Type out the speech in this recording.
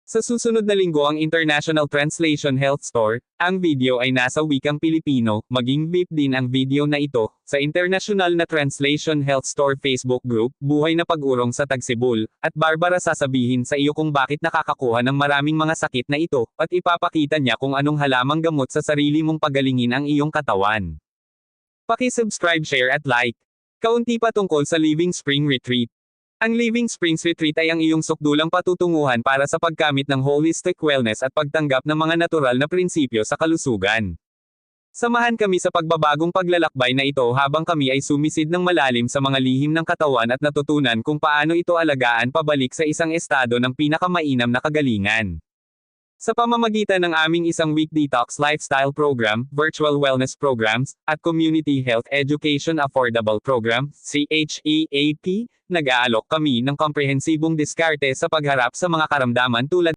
Sa susunod na linggo ang International Translation Health Store, ang video ay nasa wikang Pilipino, maging VIP din ang video na ito, sa International na Translation Health Store Facebook group, Buhay na Pag-urong sa Tagsibol, at Barbara sasabihin sa iyo kung bakit nakakakuha ng maraming mga sakit na ito, at ipapakita niya kung anong halamang gamot sa sarili mong pagalingin ang iyong katawan. Paki-subscribe, share at like. Kaunti pa tungkol sa Living Spring Retreat. Ang Living Springs Retreat ay ang iyong sukdulang patutunguhan para sa pagkamit ng holistic wellness at pagtanggap ng mga natural na prinsipyo sa kalusugan. Samahan kami sa pagbabagong paglalakbay na ito habang kami ay sumisid ng malalim sa mga lihim ng katawan at natutunan kung paano ito alagaan pabalik sa isang estado ng pinakamainam na kagalingan. Sa pamamagitan ng aming isang week detox lifestyle program, virtual wellness programs, at community health education affordable program, CHEAP, nag-aalok kami ng komprehensibong diskarte sa pagharap sa mga karamdaman tulad